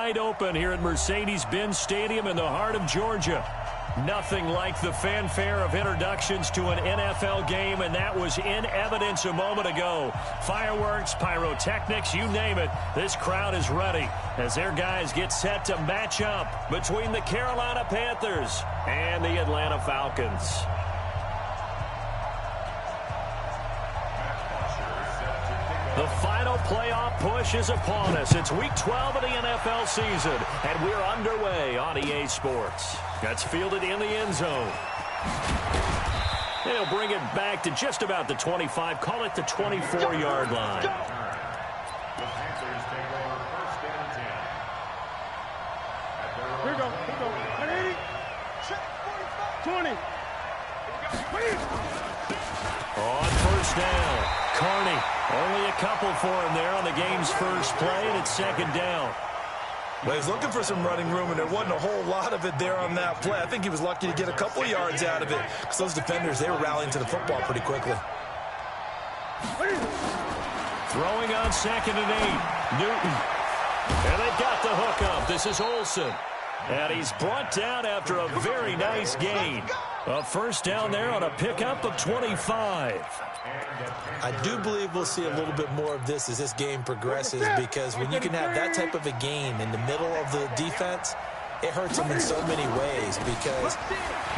wide open here at Mercedes-Benz Stadium in the heart of Georgia. Nothing like the fanfare of introductions to an NFL game, and that was in evidence a moment ago. Fireworks, pyrotechnics, you name it. This crowd is ready as their guys get set to match up between the Carolina Panthers and the Atlanta Falcons. The final playoff push is upon us. It's Week 12 of the NFL season, and we're underway on EA Sports. That's fielded in the end zone. They'll bring it back to just about the 25, call it the 24-yard line. The Panthers take over first down and 10. Here we go. 180. Check. 20. On first down, Carney. Only a couple for him there on the game's first play, and it's second down. Well, he's looking for some running room, and there wasn't a whole lot of it there on that play. I think he was lucky to get a couple of yards out of it because those defenders, they were rallying to the football pretty quickly. Throwing on 2nd and 8, Newton. And they've got the hook up. This is Olsen. And he's brought down after a very nice gain. A first down there on a pickup of 25. I do believe we'll see a little bit more of this as this game progresses, because when you can have that type of a gain in the middle of the defense, it hurts them in so many ways, because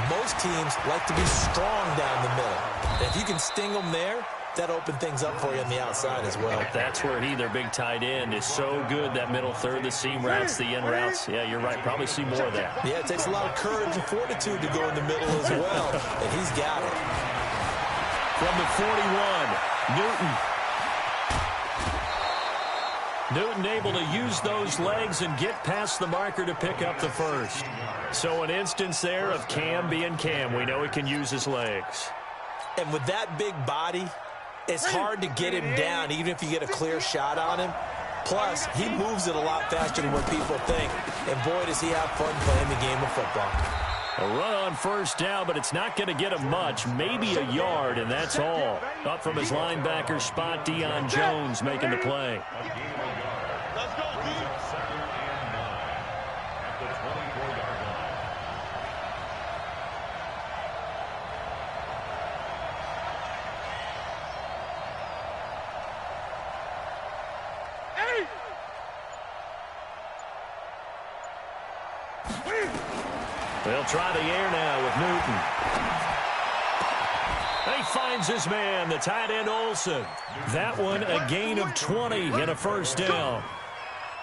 most teams like to be strong down the middle. And if you can sting them there, that opens things up for you on the outside as well. That's where he, their big tight end, is so good, that middle third, the seam routes, the in routes. Yeah, you're right. Probably see more of that. Yeah, it takes a lot of courage and fortitude to go in the middle as well, and he's got it. From the 41, Newton able to use those legs and get past the marker to pick up the first. So an instance there of Cam being Cam. We know he can use his legs. And with that big body, it's hard to get him down, even if you get a clear shot on him. Plus, he moves it a lot faster than what people think. And boy, does he have fun playing the game of football. A run on first down, but it's not going to get him much. Maybe a yard, and that's all. Up from his linebacker spot, Deion Jones making the play. Let's go, D. 2nd and 9 at the 24-yard line. They'll try the air now with Newton. He finds his man, the tight end Olsen. That one a gain of 20 and a first down.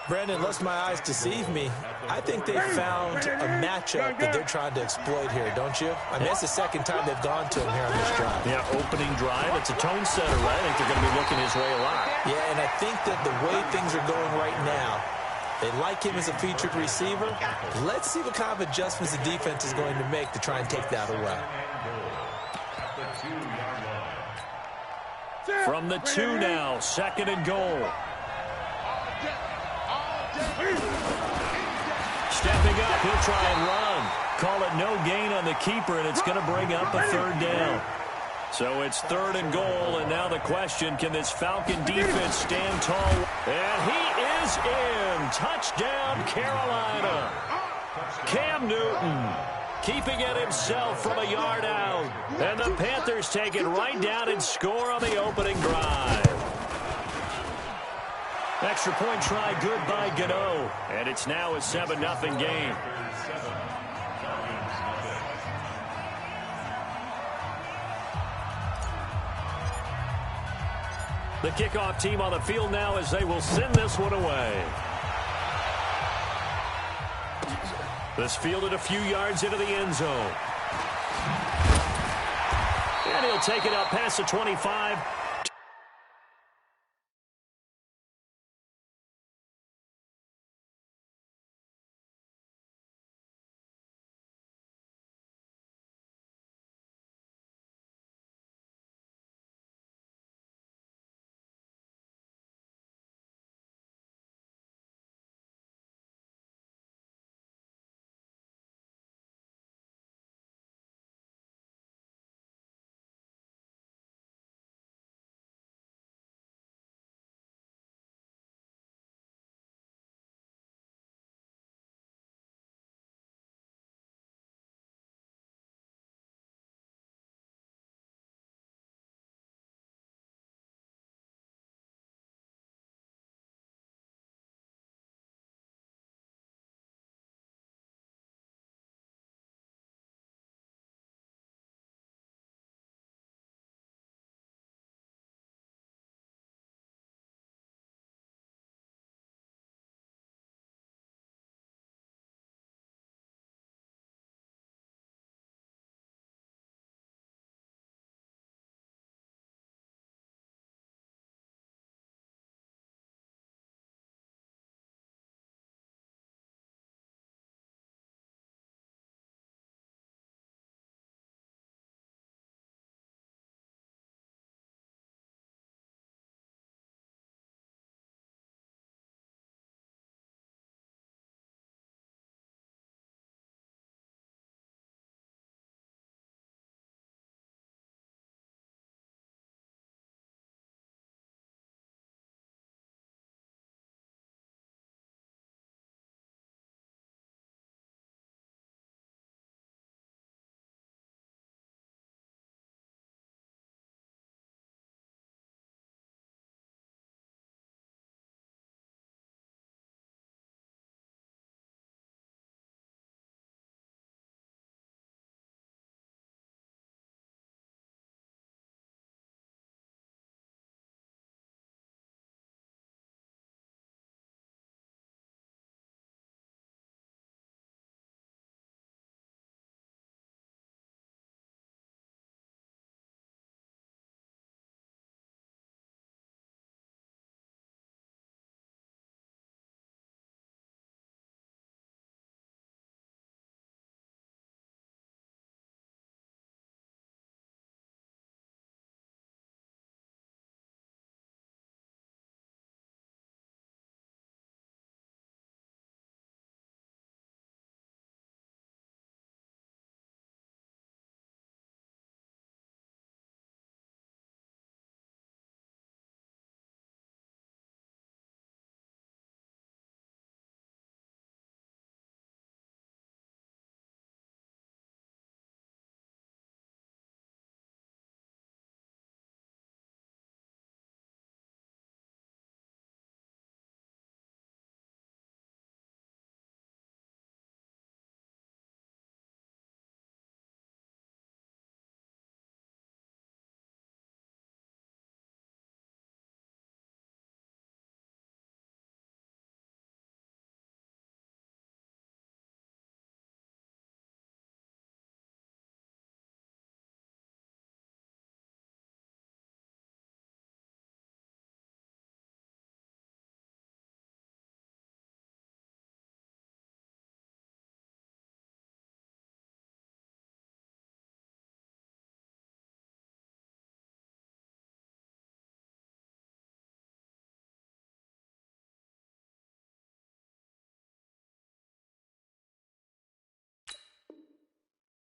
Brandon, lest my eyes deceive me, I think they found a matchup that they're trying to exploit here, don't you? I mean, it's the second time they've gone to him here on this drive. Yeah, opening drive. It's a tone setter, right? I think they're going to be looking his way a lot. Yeah, and I think that the way things are going right now, they like him as a featured receiver. Let's see what kind of adjustments the defense is going to make to try and take that away. From the 2 now, 2nd and goal. Stepping up, he'll try and run. Call it no gain on the keeper, and it's going to bring up a 3rd down. So it's 3rd and goal, and now the question, can this Falcon defense stand tall? And he is in. Touchdown, Carolina. Cam Newton keeping it himself from a yard out. And the Panthers take it right down and score on the opening drive. Extra point try good by Gano. And it's now a 7-0 game. The kickoff team on the field now as they will send this one away. This fielded a few yards into the end zone. And he'll take it out past the 25.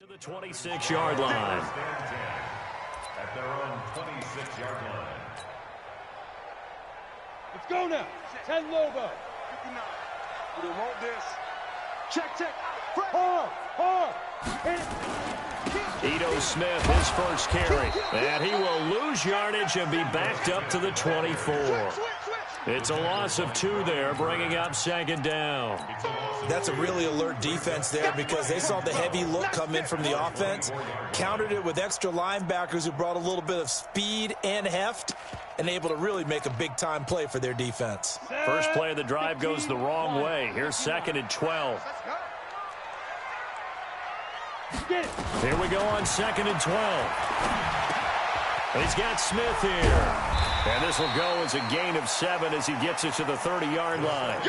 To the 26-yard line. At their own 26-yard line. Let's go now. 10 Lobo. We don't want this. Check. Hard. Hit it. Ito Smith, his first carry. And he will lose yardage and be backed up to the 24. It's a loss of 2 there, bringing up second down. That's a really alert defense there because they saw the heavy look come in from the offense, countered it with extra linebackers who brought a little bit of speed and heft, and able to really make a big-time play for their defense. First play of the drive goes the wrong way. Here's 2nd and 12. Here we go on 2nd and 12. He's got Smith here. And this will go as a gain of 7 as he gets it to the 30-yard line.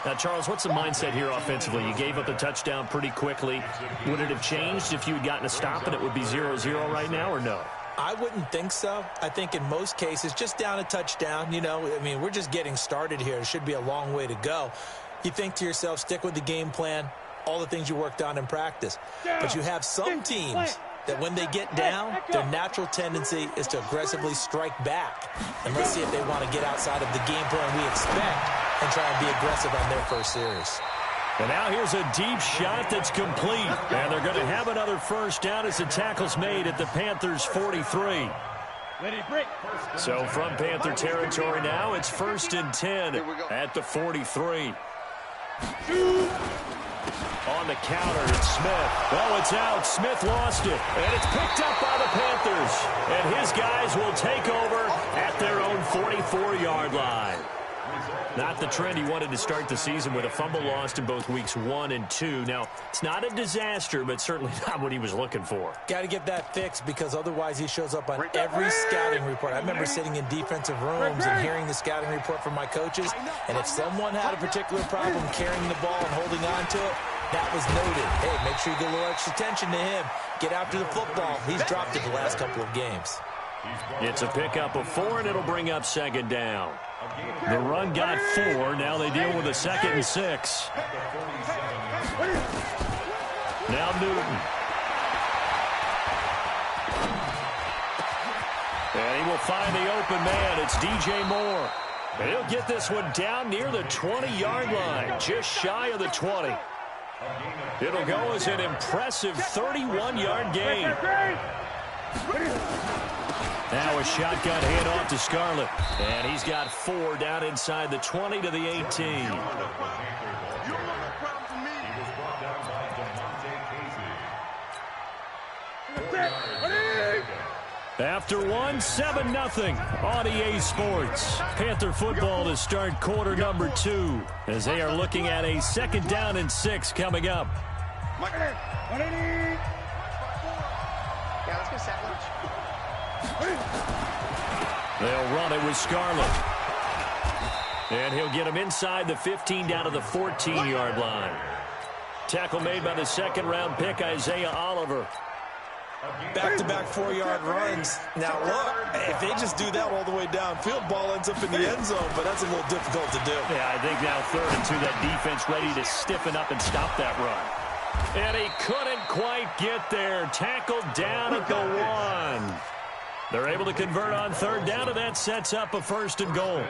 Now, Charles, what's the mindset here offensively? You gave up the touchdown pretty quickly. Would it have changed if you had gotten a stop and it would be 0-0 right now, or no? I wouldn't think so. I think in most cases, just down a touchdown, we're just getting started here. It should be a long way to go. You think to yourself, stick with the game plan, all the things you worked on in practice. But you have some teams that when they get down, their natural tendency is to aggressively strike back. And let's see if they want to get outside of the game plan we expect and try and be aggressive on their first series. And now here's a deep shot that's complete. And they're going to have another first down as the tackle's made at the Panthers' 43. So from Panther territory now, it's 1st and 10 at the 43. On the counter, it's Smith. Oh, it's out. Smith lost it. And it's picked up by the Panthers. And his guys will take over at their own 44-yard line. Not the trend he wanted to start the season with a fumble lost in both weeks 1 and 2. Now, it's not a disaster, but certainly not what he was looking for. Got to get that fixed because otherwise he shows up on every scouting report. I remember sitting in defensive rooms and hearing the scouting report from my coaches, and if someone had a particular problem carrying the ball and holding on to it, that was noted. Hey, make sure you get a little extra attention to him. Get after the football. He's dropped it the last couple of games. It's a pickup of 4, and it'll bring up second down. The run got 4. Now they deal with a 2nd and 6. Now Newton. And he will find the open man. It's DJ Moore. And he'll get this one down near the 20-yard line, just shy of the 20. It'll go as an impressive 31-yard gain. Now a shotgun handoff to Scarlett. And he's got 4 down inside the 20 to the 18. After 1, 7-0 on EA Sports. Panther football to start quarter number 2 as they are looking at a 2nd down and 6 coming up. They'll run it with Scarlett. And he'll get him inside the 15 down to the 14-yard line. Tackle made by the 2nd-round pick, Isaiah Oliver. Back-to-back 4-yard runs. Now, look, if they just do that all the way downfield, ball ends up in the end zone, but that's a little difficult to do. Yeah, I think now 3rd and 2, that defense ready to stiffen up and stop that run. And he couldn't quite get there. Tackled down at the 1. They're able to convert on 3rd down, and that sets up a 1st and goal.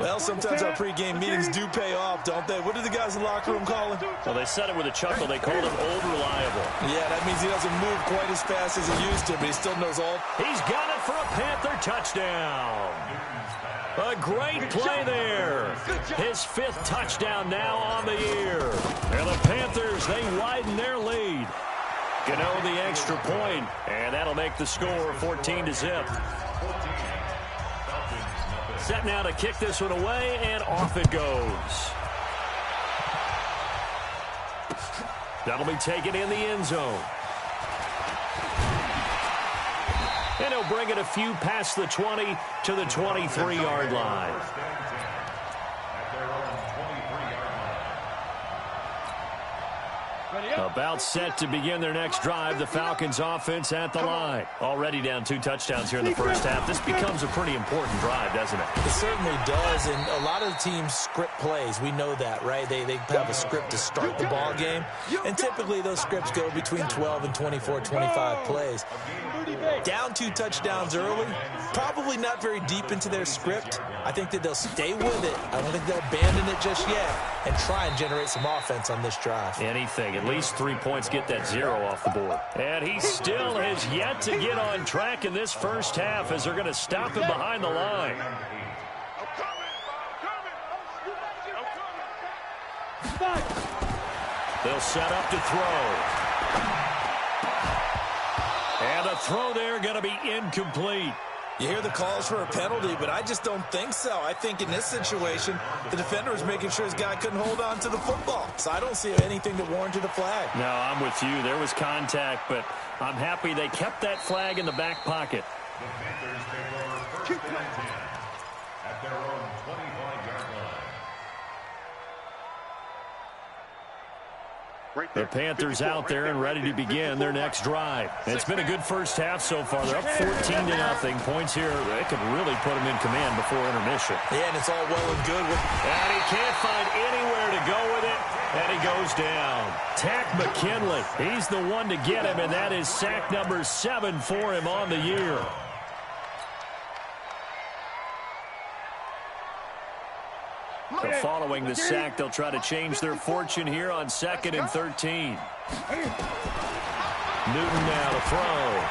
Well, sometimes our pregame meetings do pay off, don't they? What did the guys in the locker room call him? Well, they said it with a chuckle. They called him old reliable. Yeah, that means he doesn't move quite as fast as he used to, but he still knows all. He's got it for a Panther touchdown. A great play there. His 5th touchdown now on the year. And the Panthers, they widen their lead. Gano the extra point, and that'll make the score 14-0. Set now to kick this one away, and off it goes. That'll be taken in the end zone. And he'll bring it a few past the 20 to the 23-yard line. About set to begin their next drive, the Falcons offense at the line. Already down 2 touchdowns here in the first half. This becomes a pretty important drive, doesn't it? It certainly does, and a lot of the teams script plays. We know that, right? They have a script to start the ball game, and typically those scripts go between 12 and 24, 25 plays. Down 2 touchdowns early, probably not very deep into their script. I think that they'll stay with it. I don't think they'll abandon it just yet and try and generate some offense on this drive. Anything. At least 3 points, get that 0 off the board. And he still has yet to get on track in this first half as they're going to stop him behind the line. They'll set up to throw. And the throw there going to be incomplete. You hear the calls for a penalty, but I just don't think so. I think in this situation, the defender was making sure his guy couldn't hold on to the football. So I don't see anything that warranted a flag. No, I'm with you. There was contact, but I'm happy they kept that flag in the back pocket. The Panthers take over first and 10 at their own 25-yard line. The Panthers out there and ready to begin their next drive. It's been a good first half so far. They're up 14-0. Points here, they could really put them in command before intermission. Yeah, and it's all well and good. And he can't find anywhere to go with it, and he goes down. Tack McKinley, he's the one to get him, and that is sack number 7 for him on the year. So following the sack, they'll try to change their fortune here on 2nd and 13. Newton now to throw.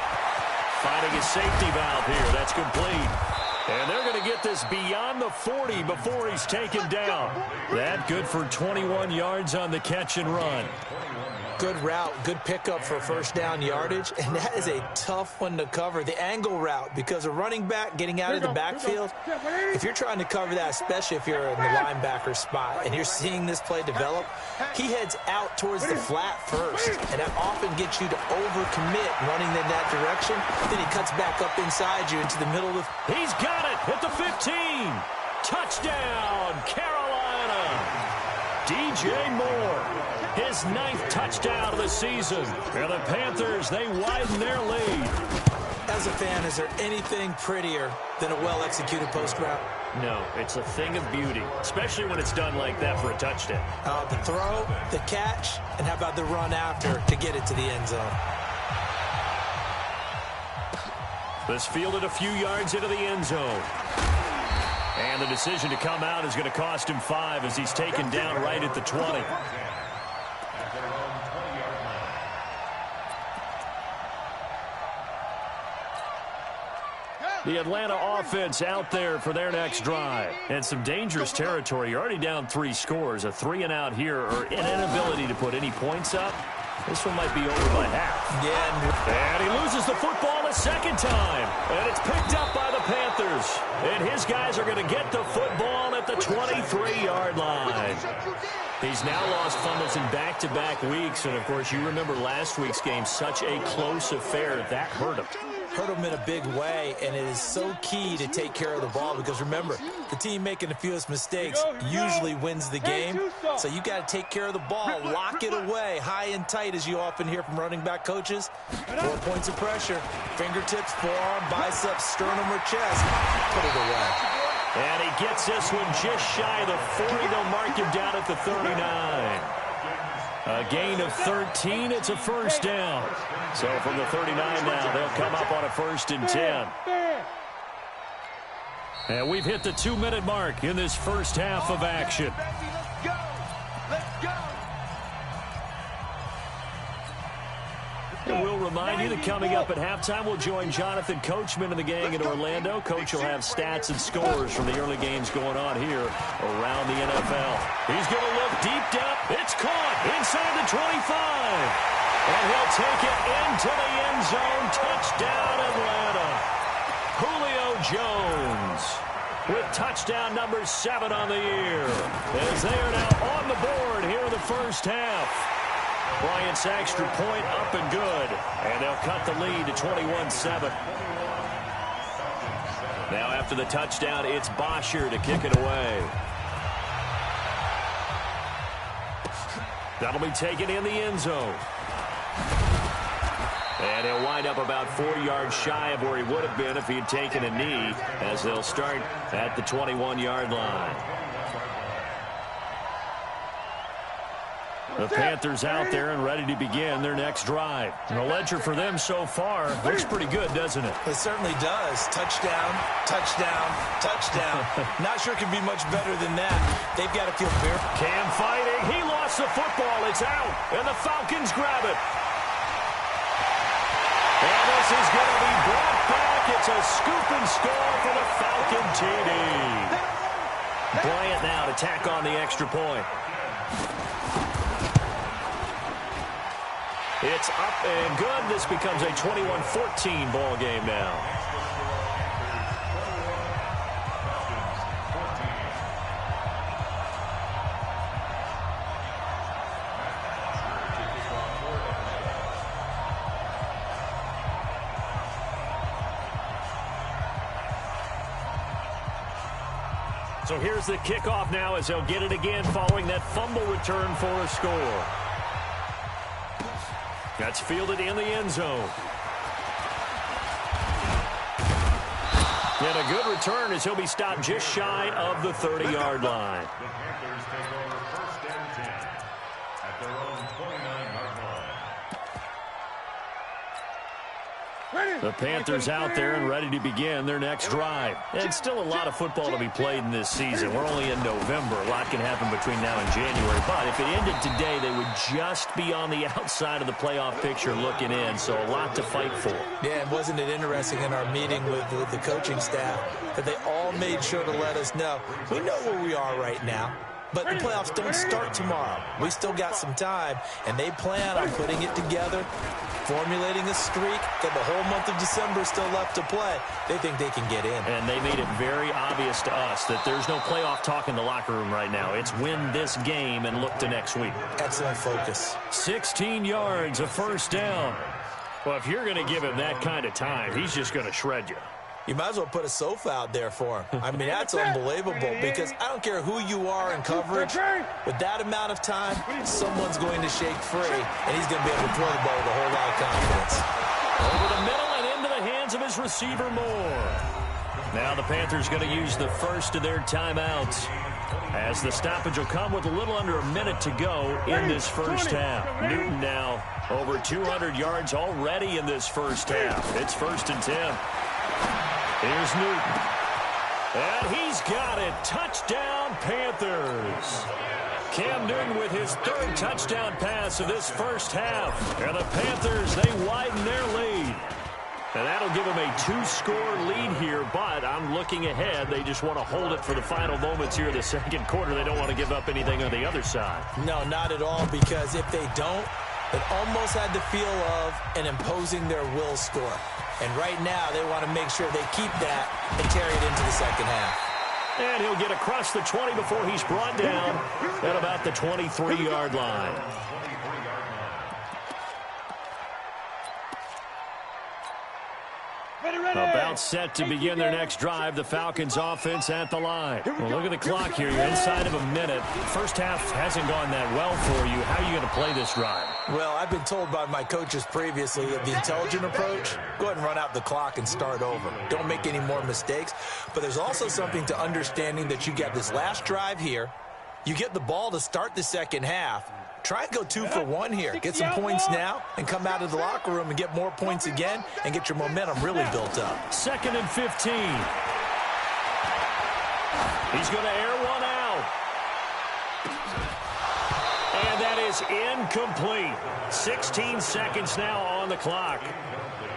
Finding a safety valve here. That's complete. And they're going to get this beyond the 40 before he's taken down. That good for 21 yards on the catch and run. Good route, good pickup for first down yardage, and that is a tough one to cover. The angle route, because a running back getting out of the backfield, if you're trying to cover that, especially if you're in the linebacker spot and you're seeing this play develop, he heads out towards the flat first, and that often gets you to overcommit running in that direction. Then he cuts back up inside you into the middle of the... He's got it at the 15. Touchdown, Carolina. DJ Moore. His 9th touchdown of the season. And the Panthers, they widen their lead. As a fan, is there anything prettier than a well-executed post route? No, it's a thing of beauty, especially when it's done like that for a touchdown. The throw, the catch, and how about the run after to get it to the end zone? This fielded a few yards into the end zone. And the decision to come out is going to cost him 5 as he's taken down right at the 20. The Atlanta offense out there for their next drive. And some dangerous territory. You're already down 3 scores. A 3 and out here, or an inability to put any points up. This one might be over by half. Yeah. And he loses the football a second time. And it's picked up by the Panthers. And his guys are going to get the football at the 23-yard line. He's now lost fumbles in back-to-back weeks. And, of course, you remember last week's game, such a close affair. That hurt him. Hurt him in a big way, and it is so key to take care of the ball because, remember, the team making the fewest mistakes usually wins the game. So you got to take care of the ball, lock it away, high and tight, as you often hear from running back coaches. 4 points of pressure, fingertips, forearm, biceps, sternum, or chest. Put it away. And he gets this one just shy of the 40. They'll mark him down at the 39. A gain of 13. It's a first down. So from the 39 now, they'll come up on a 1st and 10. And we've hit the 2-minute mark in this first half of action. And we'll remind you that coming up at halftime, we'll join Jonathan Coachman and the gang in Orlando. Coach will have stats and scores from the early games going on here around the NFL. He's going to look deep down. It's caught inside the 25. And he'll take it into the end zone. Touchdown, Atlanta. Julio Jones with touchdown number 7 on the year. As they are now on the board here in the first half. Bryant's extra point up and good. And they'll cut the lead to 21-7. Now after the touchdown, it's Bosher to kick it away. That'll be taken in the end zone. And he'll wind up about 4 yards shy of where he would have been if he had taken a knee, as they'll start at the 21-yard line. The Panthers out there and ready to begin their next drive. And the ledger for them so far looks pretty good, doesn't it? It certainly does. Touchdown, touchdown, touchdown. Not sure it can be much better than that. They've got to feel fair. Cam fighting. He lost the football. It's out. And the Falcons grab it. And this is going to be brought back. It's a scoop and score for the Falcon TD. Bryant now to tack on the extra point. It's up and good. This becomes a 21-14 ball game now. So here's the kickoff now as they'll get it again following that fumble return for a score. That's fielded in the end zone. And a good return as he'll be stopped just shy of the 30-yard line. The Panthers take over first and 10 at their own 29-yard line. The Panthers out there and ready to begin their next drive. And still a lot of football to be played in this season. We're only in November. A lot can happen between now and January. But if it ended today, they would just be on the outside of the playoff picture looking in. So a lot to fight for. Yeah, and wasn't it interesting in our meeting with the coaching staff that they all made sure to let us know, we know where we are right now. But the playoffs don't start tomorrow. We still got some time, and they plan on putting it together, formulating a streak, got the whole month of December still left to play. They think they can get in. And they made it very obvious to us that there's no playoff talk in the locker room right now. It's win this game and look to next week. Excellent focus. 16 yards, a first down. Well, if you're going to give him that kind of time, he's just going to shred you. You might as well put a sofa out there for him. I mean, that's unbelievable because I don't care who you are in coverage. With that amount of time, someone's going to shake free, and he's going to be able to throw the ball with a whole lot of confidence. Over the middle and into the hands of his receiver, Moore. Now the Panthers going to use the first of their timeouts, as the stoppage will come with a little under a minute to go in this first half. Newton now over 200 yards already in this first half. It's 1st and 10. Here's Newton. And he's got it. Touchdown, Panthers. Cam Newton with his 3rd touchdown pass of this first half. And the Panthers, they widen their lead. And that'll give them a 2-score lead here, but I'm looking ahead. They just want to hold it for the final moments here in the second quarter. They don't want to give up anything on the other side. No, not at all, because if they don't, it almost had the feel of an imposing their will score. And right now, they want to make sure they keep that and carry it into the second half. And he'll get across the 20 before he's brought down at about the 23-yard line. About set to begin their next drive. The Falcons offense at the line. Well, look at the clock here. You're inside of a minute. First half hasn't gone that well for you. How are you going to play this drive? Well, I've been told by my coaches previously that the intelligent approach, go ahead and run out the clock and start over. Don't make any more mistakes. But there's also something to understanding that you get this last drive here. You get the ball to start the second half. Try and go 2 for 1 here. Get some points now and come out of the locker room and get more points again and get your momentum really built up. 2nd and 15. He's going to air one out. And that is incomplete. 16 seconds now on the clock.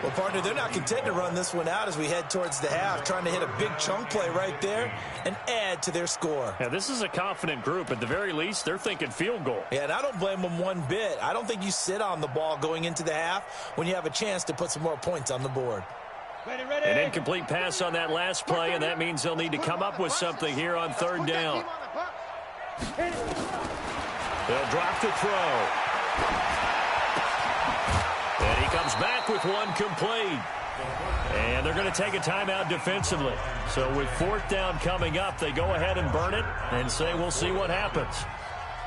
Well, partner, they're not content to run this one out as we head towards the half, trying to hit a big chunk play right there and add to their score. Yeah, this is a confident group. At the very least, they're thinking field goal. Yeah, and I don't blame them one bit. I don't think you sit on the ball going into the half when you have a chance to put some more points on the board. An incomplete pass on that last play, and that means they'll need to come up with something here on 3rd down. They'll drop the throw. And he comes back with one complete. And they're going to take a timeout defensively. So with 4th down coming up, they go ahead and burn it and say we'll see what happens.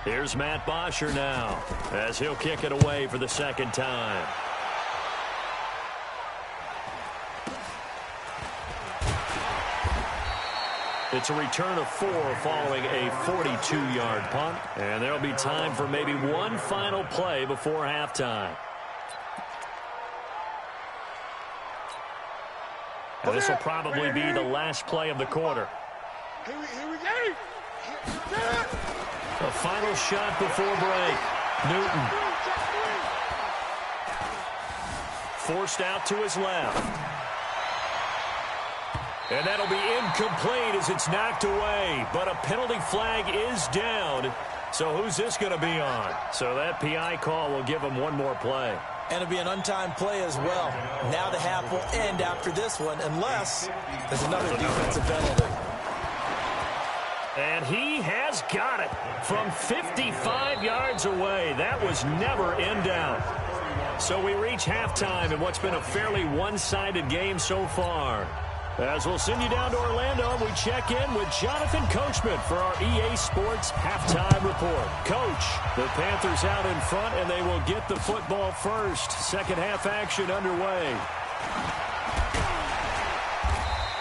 Here's Matt Bosher now as he'll kick it away for the second time. It's a return of 4 following a 42-yard punt. And there'll be time for maybe one final play before halftime. And this will probably be the last play of the quarter. Here we go. The final shot before break. Newton. Forced out to his left. And that'll be incomplete as it's knocked away. But a penalty flag is down. So who's this going to be on? So that PI call will give him one more play. And it'll be an untimed play as well. Now the half will end after this one, unless there's another defensive penalty. And he has got it from 55 yards away. That was never in doubt. So we reach halftime in what's been a fairly one-sided game so far. As we'll send you down to Orlando, we check in with Jonathan Coachman for our EA Sports Halftime Report. Coach, the Panthers out in front, and they will get the football first. Second half action underway.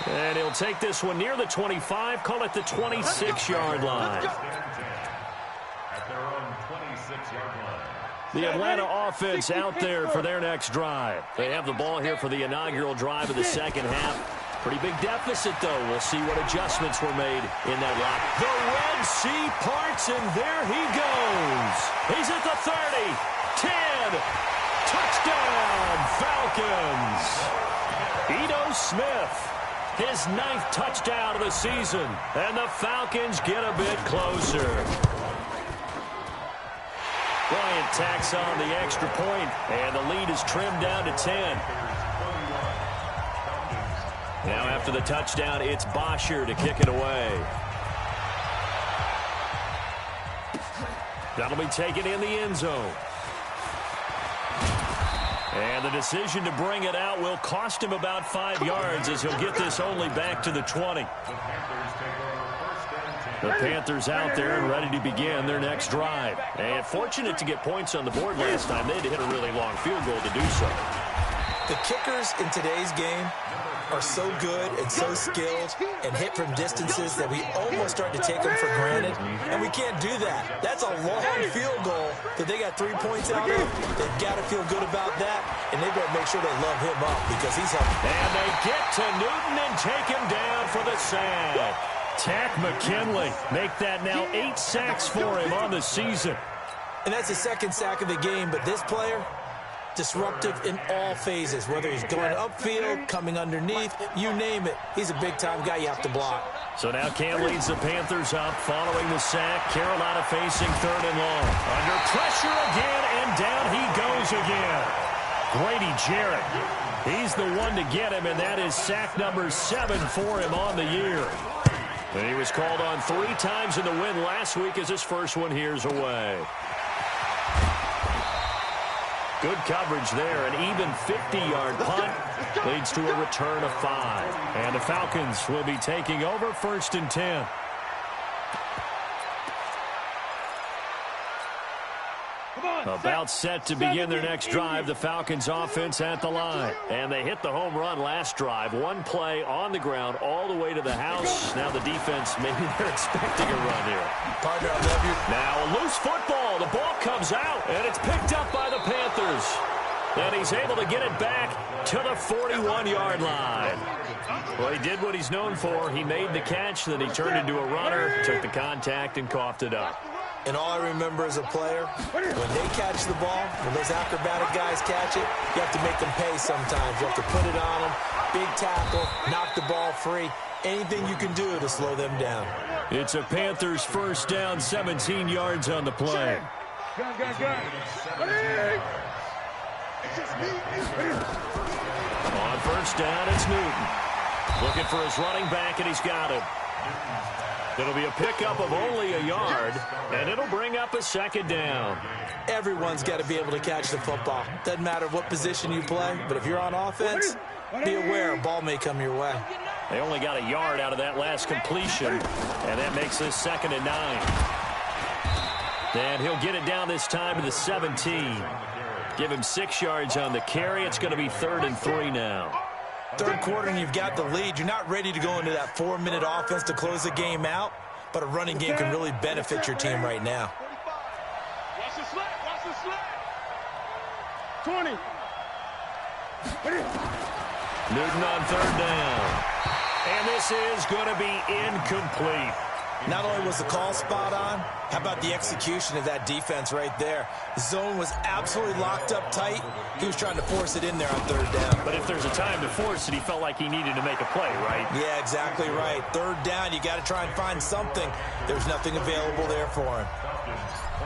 And he'll take this one near the 25, call it the 26-yard line. At their own 26-yard line. The Atlanta offense out there for their next drive. They have the ball here for the inaugural drive of the second half. Pretty big deficit, though. We'll see what adjustments were made in that lock. The Red Sea parts, and there he goes. He's at the 30, 10, touchdown, Falcons. Ito Smith, his 9th touchdown of the season, and the Falcons get a bit closer. Bryant tacks on the extra point, and the lead is trimmed down to 10. Now after the touchdown, it's Bosher to kick it away. That'll be taken in the end zone. And the decision to bring it out will cost him about 5 yards as he'll get this only back to the 20. The Panthers out there and ready to begin their next drive. And fortunate to get points on the board last time. They had to hit a really long field goal to do so. The kickers in today's game are so good and so skilled and hit from distances that we almost start to take them for granted, and we can't do that. That's a long field goal that they got 3 points out of. They've got to feel good about that, and they better make sure they love him up because he's up. And they get to Newton and take him down for the sack. Tack McKinley make that now 8 sacks for him on the season. And that's the second sack of the game, but this player, disruptive in all phases, whether he's going upfield, coming underneath, you name it. He's a big-time guy you have to block. So now Cam leads the Panthers up following the sack. Carolina facing 3rd and long. Under pressure again, and down he goes again. Grady Jarrett, he's the one to get him, and that is sack number 7 for him on the year. And he was called on 3 times in the win last week as his first one here's away. Good coverage there. An even 50-yard punt leads to a return of 5. And the Falcons will be taking over 1st and 10. About set to begin their next drive. The Falcons offense at the line. And they hit the home run last drive. One play on the ground all the way to the house. Now the defense, maybe they're expecting a run here. Partner, I love you. Now a loose football. The ball comes out, and it's picked up by the Panthers. And he's able to get it back to the 41-yard line. Well, he did what he's known for. He made the catch, then he turned into a runner, took the contact, and coughed it up. And all I remember as a player, when they catch the ball, when those acrobatic guys catch it, you have to make them pay sometimes. You have to put it on them, big tackle, knock the ball free. Anything you can do to slow them down. It's a Panthers first down, 17 yards on the play. Gun. On first down, it's Newton. Looking for his running back, and he's got it. It'll be a pickup of only a yard, and it'll bring up a second down. Everyone's got to be able to catch the football. Doesn't matter what position you play, but if you're on offense, be aware a ball may come your way. They only got a yard out of that last completion, and that makes this 2nd and 9. And he'll get it down this time to the 17. Give him 6 yards on the carry. It's going to be 3rd and 3 now. Third quarter and you've got the lead. You're not ready to go into that 4-minute offense to close the game out, but a running game can really benefit your team right now. Watch the slant. Watch the slant. 20. Newton on 3rd down. And this is going to be incomplete. Not only was the call spot on, how about the execution of that defense right there? The zone was absolutely locked up tight. He was trying to force it in there on 3rd down. But if there's a time to force it, he felt like he needed to make a play, right? Yeah, exactly right. 3rd down, you got to try and find something. There's nothing available there for him.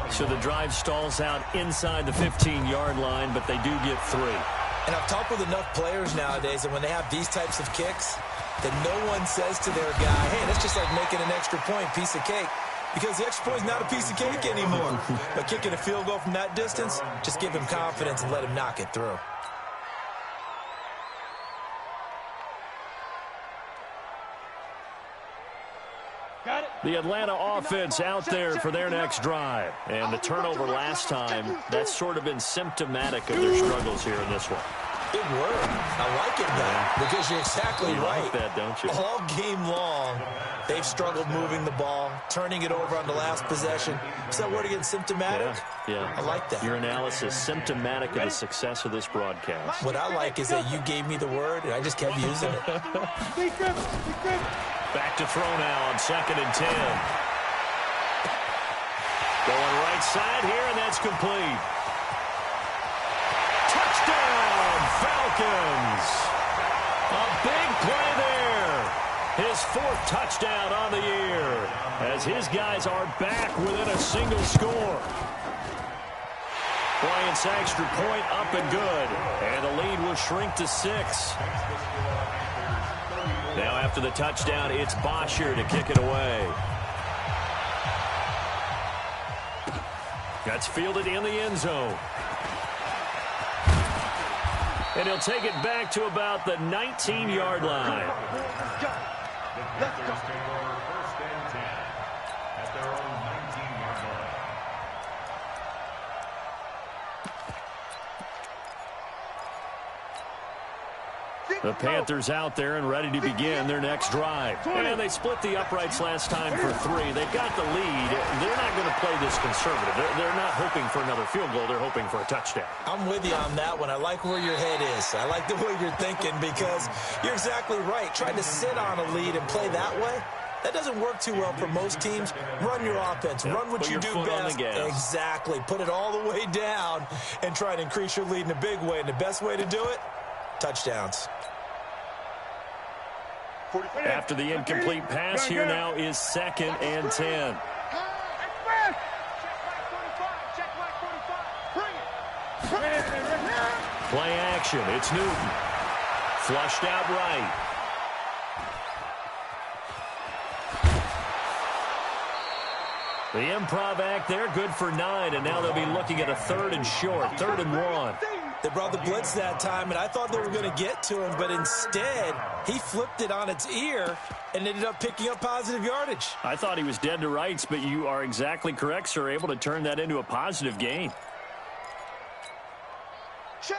So the drive stalls out inside the 15-yard line, but they do get 3. And I've talked with enough players nowadays that when they have these types of kicks, that no one says to their guy, hey, that's just like making an extra point, piece of cake. Because the extra point is not a piece of cake anymore. But kicking a field goal from that distance, just give him confidence and let him knock it through. Got it. The Atlanta offense out there for their next drive. And the turnover last time, that's sort of been symptomatic of their struggles here in this one. Big word. I like it, though, because you're exactly right. Like that, don't you? All game long, they've struggled moving the ball, turning it over on the last possession. Is that word again, symptomatic? Yeah. I like that. Your analysis, symptomatic of the success of this broadcast. What I like is that you gave me the word, and I just kept using it. Back to throw now on 2nd and 10. Going right side here, and that's complete. Touchdown, Falcons! A big play there. His 4th touchdown on the year as his guys are back within a single score. Bryant's extra point up and good, and the lead will shrink to 6. Now after the touchdown, it's Bosher to kick it away. That's fielded in the end zone. And he'll take it back to about the 19-yard line. Let's go. Let's go. First and 10 at their own 19-yard line. The Panthers out there and ready to begin their next drive. And they split the uprights last time for 3. They've got the lead. They're not going to play this conservative. They're not hoping for another field goal. They're hoping for a touchdown. I'm with you on that one. I like where your head is. I like the way you're thinking because you're exactly right. Trying to sit on a lead and play that way, that doesn't work too well for most teams. Run your offense. Run what you do best. Exactly. Put it all the way down and try to increase your lead in a big way. And the best way to do it, touchdowns. After the incomplete pass, here now is 2nd and 10. Play action. It's Newton. Flushed out right. The improv act there, good for 9, and now they'll be looking at a 3rd and short, 3rd and 1. They brought the blitz that time, and I thought they were going to get to him, but instead, he flipped it on its ear and ended up picking up positive yardage. I thought he was dead to rights, but you are exactly correct, sir, able to turn that into a positive gain.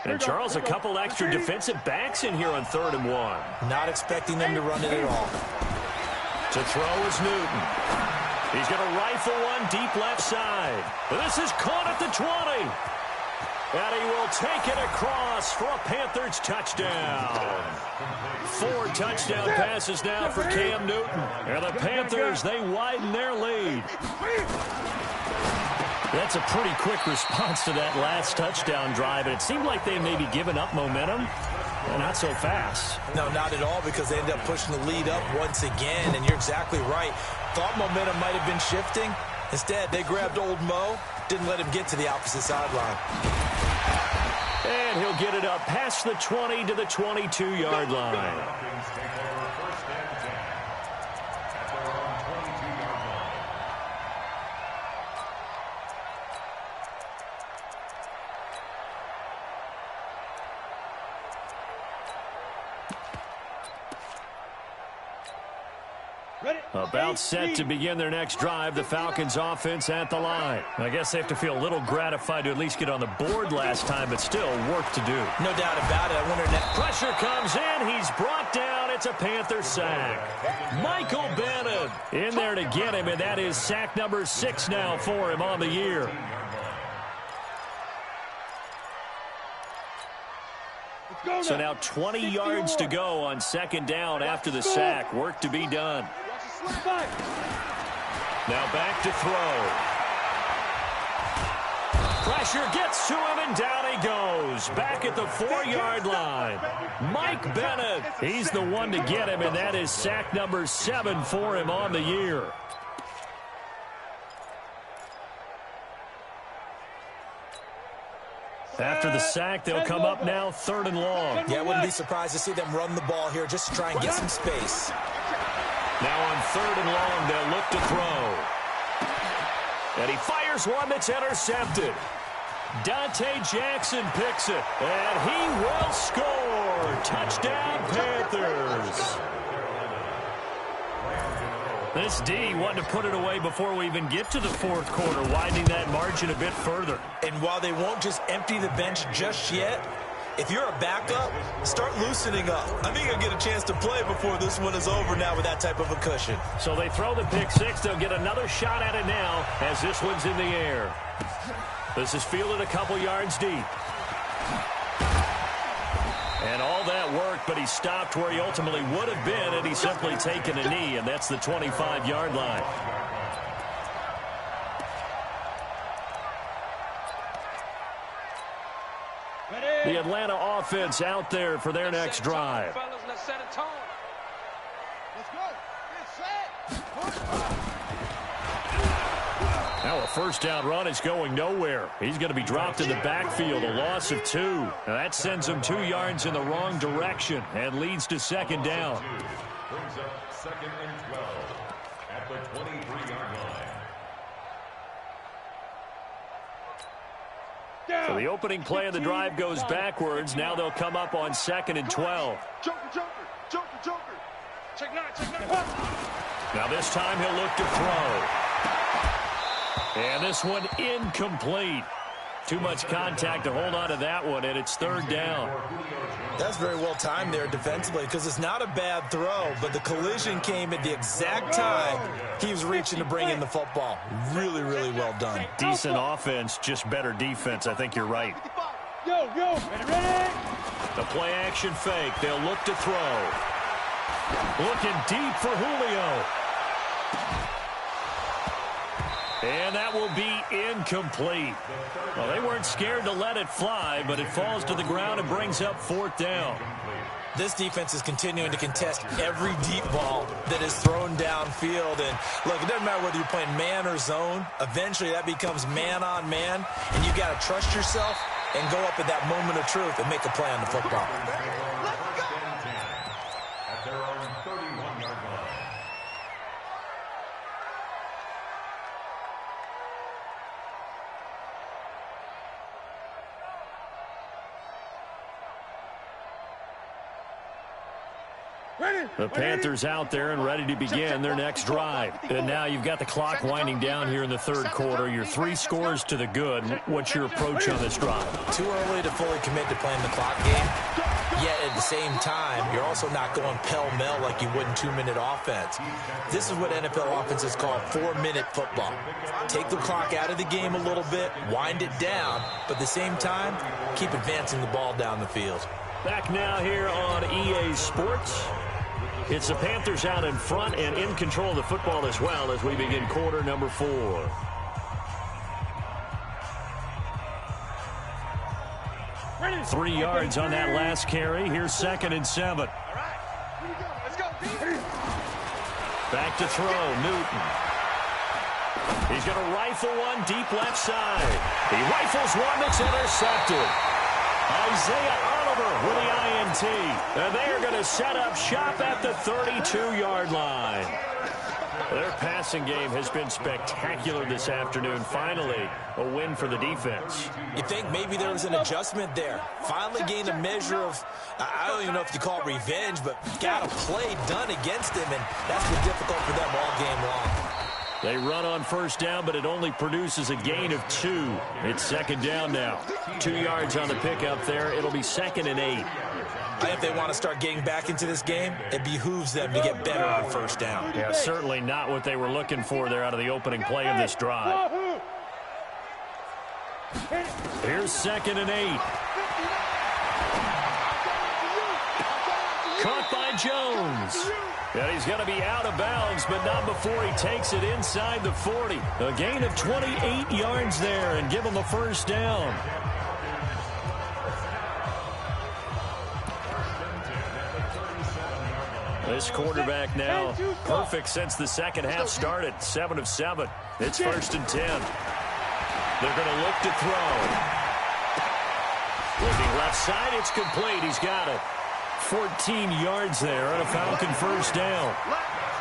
And, Charles, a couple extra defensive backs in here on 3rd and 1. Not expecting them to run it at all. To throw is Newton. He's going to rifle one deep left side. This is caught at the 20. And he will take it across for a Panthers touchdown. 4 touchdown passes now for Cam Newton. And the Panthers, they widen their lead. That's a pretty quick response to that last touchdown drive. And it seemed like they maybe given up momentum. Well, not so fast. No, not at all, because they ended up pushing the lead up once again. And you're exactly right. Thought momentum might have been shifting. Instead, they grabbed old Mo. Didn't let him get to the opposite sideline. And he'll get it up past the 20 to the 22-yard line. About set to begin their next drive, the Falcons offense at the line. I guess they have to feel a little gratified to at least get on the board last time, but still work to do. No doubt about it. I wonder if pressure comes in. He's brought down. It's a Panther sack. Michael Bennett in there to get him, and that is sack number 6 now for him on the year. So now 20 yards to go on second down after the sack. Work to be done. Now back to throw. Pressure gets to him, and down he goes. Back at the 4-yard line. Mike Bennett, he's the one to get him, and that is sack number 7 for him on the year. After the sack, they'll come up now 3rd and long. Yeah, I wouldn't be surprised to see them run the ball here just to try and get some space. Now on 3rd and long, they'll look to throw. And he fires one that's intercepted. Dante Jackson picks it, and he will score. Touchdown, Panthers. This D wanted to put it away before we even get to the 4th quarter, widening that margin a bit further. And while they won't just empty the bench just yet, if you're a backup, start loosening up. I think you'll get a chance to play before this one is over now with that type of a cushion. So they throw the pick 6. They'll get another shot at it now as this one's in the air. This is fielded a couple yards deep. And all that worked, but he stopped where he ultimately would have been had he simply taken a knee, and that's the 25-yard line. The Atlanta offense out there for their next drive. Let's set a tone. Let's go. Get set. Now a first down run is going nowhere. He's going to be dropped in the backfield, a loss of 2. Now that sends him 2 yards in the wrong direction and leads to second down. Brings up 2nd and 12 at the 23-yard line. So the opening play of the drive goes backwards. Now they'll come up on 2nd and 12. Joker. Check 9. Now this time he'll look to throw. And this one incomplete. Too much contact to hold on to that one, and it's 3rd down. That's very well timed there defensively because it's not a bad throw, but the collision came at the exact time he was reaching to bring in the football. Really, really well done. Decent offense, just better defense. I think you're right. Yo, ready? The play action fake. They'll look to throw. Looking deep for Julio. And that will be incomplete. Well, they weren't scared to let it fly, but it falls to the ground and brings up 4th down. This defense is continuing to contest every deep ball that is thrown downfield. And, look, it doesn't matter whether you're playing man or zone. Eventually, that becomes man-on-man, and you got to trust yourself and go up at that moment of truth and make a play on the football. At their own 31-yard line. The Panthers out there and ready to begin their next drive. And now you've got the clock winding down here in the 3rd quarter. You're 3 scores to the good. What's your approach on this drive? Too early to fully commit to playing the clock game. Yet at the same time, you're also not going pell-mell like you would in 2-minute offense. This is what NFL offenses call 4-minute football. Take the clock out of the game a little bit, wind it down, but at the same time, keep advancing the ball down the field. Back now here on EA Sports. It's the Panthers out in front and in control of the football as well as we begin quarter number 4. Ready. 3 yards on that last carry. Here's 2nd and 7. All right. Here we go. Let's go. Back to throw, Newton. He's going to rifle one deep left side. He rifles one that's intercepted. Isaiah Oliver with the INT. And they are going to set up shop at the 32-yard line. Their passing game has been spectacular this afternoon. Finally, a win for the defense. You think maybe there was an adjustment there. Finally gained a measure of, I don't even know if you call it revenge, but got a play done against him, and that's been difficult for them all game long. They run on first down, but it only produces a gain of 2. It's second down now. 2 yards on the pickup there. It'll be 2nd and 8. I think if they want to start getting back into this game, it behooves them to get better on first down. Yeah, certainly not what they were looking for there out of the opening play of this drive. Here's 2nd and 8. Caught by Jones. And he's going to be out of bounds, but not before he takes it inside the 40. A gain of 28 yards there and give him a first down. This quarterback now perfect since the second half started. 7 of 7. It's 1st and 10. They're going to look to throw. Looking left side, it's complete. He's got it. 14 yards there on a Falcon first down.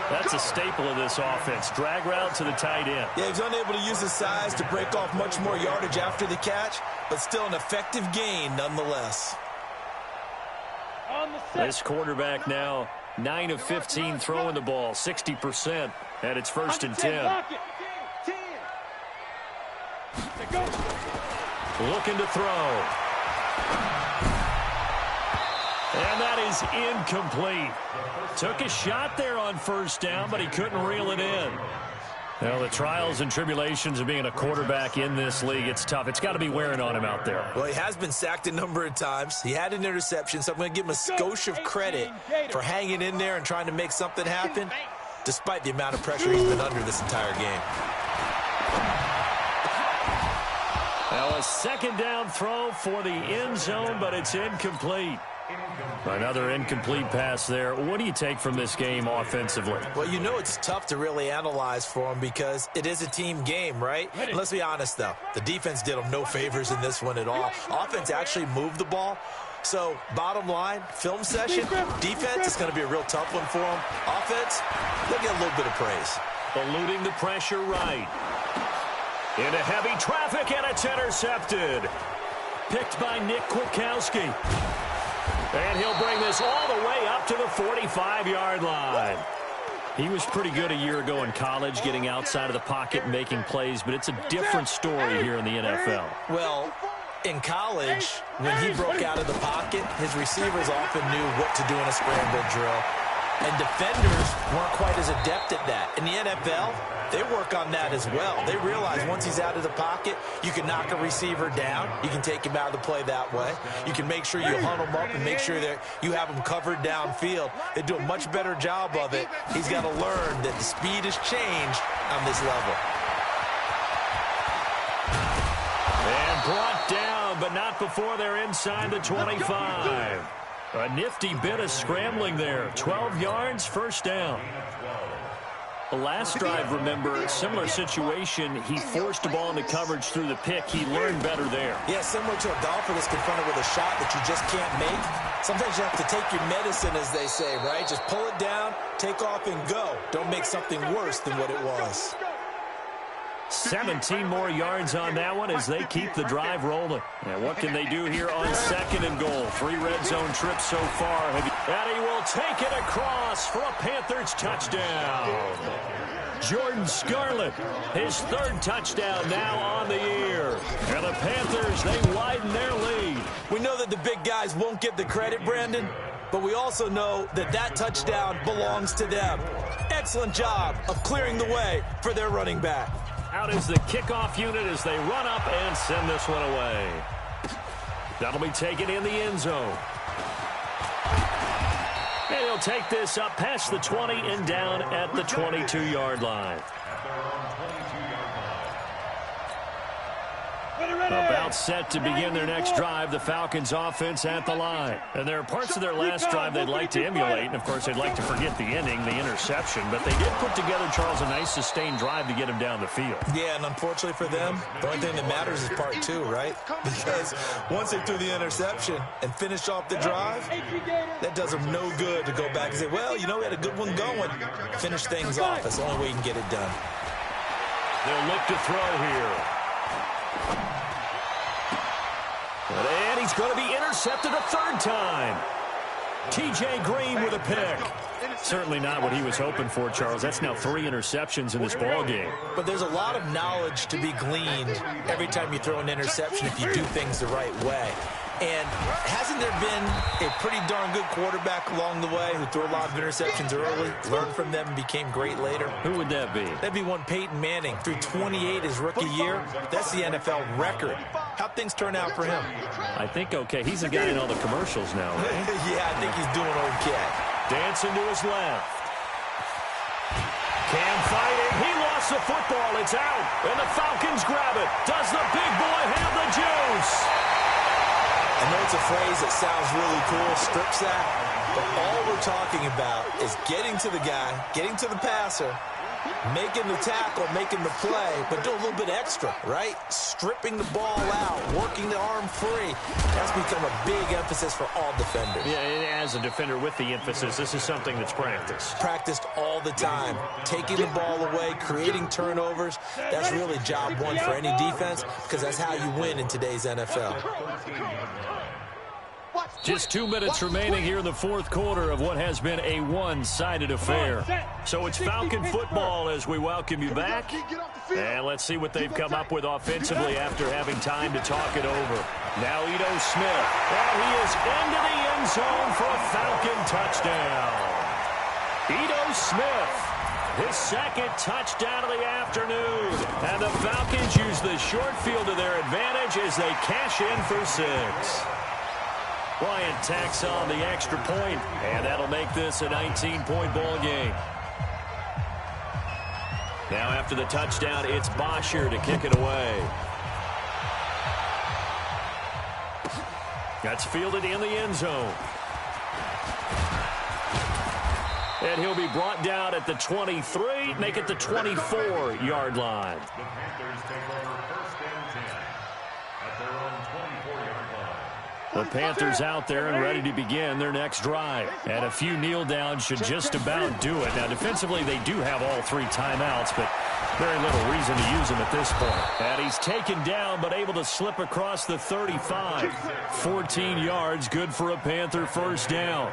That's a staple of this offense. Drag route to the tight end. Yeah, he's unable to use his size to break off much more yardage after the catch, but still an effective gain nonetheless. This quarterback now 9 of 15 throwing the ball, 60%, and it's 1st and 10. Looking to throw. And that is incomplete. Took a shot there on first down, but he couldn't reel it in. Well, the trials and tribulations of being a quarterback in this league, it's tough. It's got to be wearing on him out there. Well, he has been sacked a number of times. He had an interception, so I'm going to give him a skosh of credit for hanging in there and trying to make something happen, despite the amount of pressure he's been under this entire game. Now a second down throw for the end zone, but it's incomplete. Another incomplete pass there. What do you take from this game offensively? Well, you know it's tough to really analyze for him because it is a team game, right? And let's be honest, though. The defense did them no favors in this one at all. Offense actually moved the ball. So, bottom line, film session, defense is going to be a real tough one for them. Offense, they'll get a little bit of praise. Eluding the pressure right. Into heavy traffic, and it's intercepted. Picked by Nick Kwiatkowski. And he'll bring this all the way up to the 45-yard line. He was pretty good a year ago in college, getting outside of the pocket and making plays, but it's a different story here in the NFL. Well, in college, when he broke out of the pocket, his receivers often knew what to do in a scramble drill. And defenders weren't quite as adept at that. In the NFL, they work on that as well. They realize once he's out of the pocket, you can knock a receiver down. You can take him out of the play that way. You can make sure you hunt him up and make sure that you have him covered downfield. They do a much better job of it. He's got to learn that the speed has changed on this level. And brought down, but not before they're inside the 25. A nifty bit of scrambling there. 12 yards, first down. The last drive, remember, similar situation. He forced the ball into coverage through the pick. He learned better there. Yeah, similar to a golfer that's confronted with a shot that you just can't make. Sometimes you have to take your medicine, as they say, right? Just pull it down, take off, and go. Don't make something worse than what it was. 17 more yards on that one as they keep the drive rolling. And what can they do here on 2nd and goal? 3 red zone trips so far. And he will take it across for a Panthers touchdown. Jordan Scarlett, his 3rd touchdown now on the year. And the Panthers, they widen their lead. We know that the big guys won't get the credit, Brandon, but we also know that that touchdown belongs to them. Excellent job of clearing the way for their running back. Out is the kickoff unit as they run up and send this one away. That'll be taken in the end zone. And he'll take this up past the 20 and down at the 22-yard line. About timeout set to begin their next drive. The Falcons offense at the line. And there are parts of their last drive they'd like to emulate. And, of course, they'd like to forget the ending, the interception. But they did put together, Charles, a nice sustained drive to get him down the field. Yeah, and unfortunately for them, the only thing that matters is part two, right? Because once they threw the interception and finished off the drive, that does them no good to go back and say, well, you know, we had a good one going. Finish things off. That's the only way you can get it done. They'll look to throw here. And he's going to be intercepted a third time. T.J. Green with a pick. Certainly not what he was hoping for, Charles. That's now 3 interceptions in this ball game. But there's a lot of knowledge to be gleaned every time you throw an interception if you do things the right way. And hasn't there been a pretty darn good quarterback along the way who threw a lot of interceptions early, learned from them, and became great later? Who would that be? That'd be one Peyton Manning. Threw 28 his rookie year. That's the NFL record. How'd things turn out for him? I think okay. He's the guy in all the commercials now, right? Yeah, I think he's doing okay. Dancing to his left. Cam fighting. He lost the football. It's out. And the Falcons grab it. Does the big boy have the juice? I know it's a phrase that sounds really cool, strip sack, but all we're talking about is getting to the guy, getting to the passer, making the tackle, making the play, but do a little bit extra, right? Stripping the ball out, working the arm free. That's become a big emphasis for all defenders. Yeah, and as a defender with the emphasis, this is something that's practiced. Practiced all the time. Taking the ball away, creating turnovers. That's really job one for any defense because that's how you win in today's NFL. Just 2 minutes remaining here in the fourth quarter of what has been a one-sided affair. So it's Falcon football as we welcome you back. And let's see what they've come up with offensively after having time to talk it over. Now Ito Smith. And he is into the end zone for a Falcon touchdown. Ito Smith, his second touchdown of the afternoon. And the Falcons use the short field to their advantage as they cash in for 6. Bryant tacks on the extra point, and that'll make this a 19-point ball game. Now after the touchdown, it's Bosher to kick it away. That's fielded in the end zone. And he'll be brought down at the 23, make it the 24-yard line. The Panthers take over first and 10 at their own 24-yard line. The Panthers out there and ready to begin their next drive. And a few kneel downs should just about do it. Now, defensively, they do have all 3 timeouts, but very little reason to use them at this point. And he's taken down, but able to slip across the 35. 14 yards, good for a Panther first down.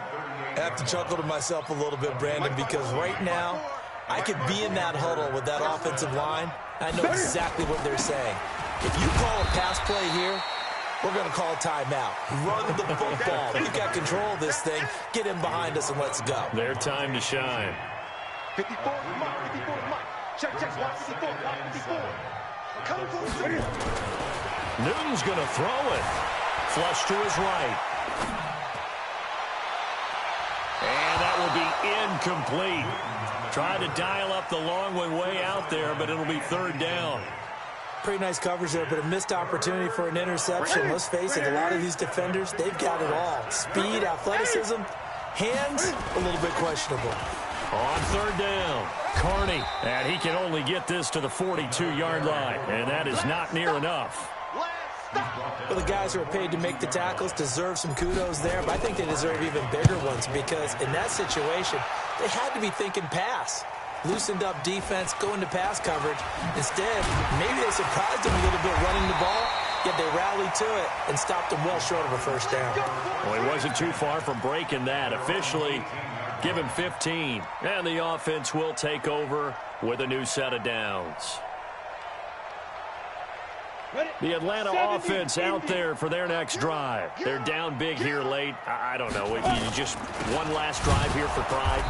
I have to chuckle to myself a little bit, Brandon, because right now, I could be in that huddle with that offensive line. I know exactly what they're saying. If you call a pass play here, we're going to call timeout. Run the football. We've got control of this thing. Get in behind us and let's go. Their time to shine. 54, mark, 54, mark. Check, watch 54, mark 54. Come for it. Newton's going to throw it. Flush to his right. And that will be incomplete. Trying to dial up the long one way out there, but it'll be third down. Pretty nice coverage there, but a missed opportunity for an interception. Let's face it, a lot of these defenders, they've got it all. Speed, athleticism, hands, a little bit questionable. On third down, Carney. And he can only get this to the 42-yard line, and that is not near enough. Well, the guys who are paid to make the tackles deserve some kudos there, but I think they deserve even bigger ones because in that situation, they had to be thinking pass. Loosened up defense, going to pass coverage. Instead, maybe they surprised them a little bit running the ball, yet they rallied to it and stopped them well short of a first down. Well, he wasn't too far from breaking that. Officially, give him 15. And the offense will take over with a new set of downs. The Atlanta offense out there for their next drive. They're down big here late. I don't know. You just one last drive here for pride.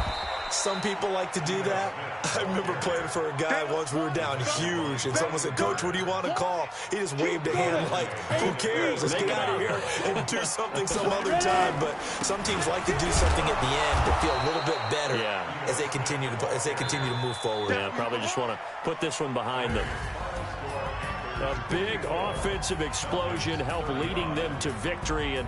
Some people like to do that. I remember playing for a guy once. We were down huge, and someone said, "Coach, what do you want to call?" He just waved a hand like, "Who cares? Let's get out of here and do something some other time." But some teams like to do something at the end to feel a little bit better as they continue to move forward. Yeah, probably just want to put this one behind them. A big offensive explosion helped leading them to victory. And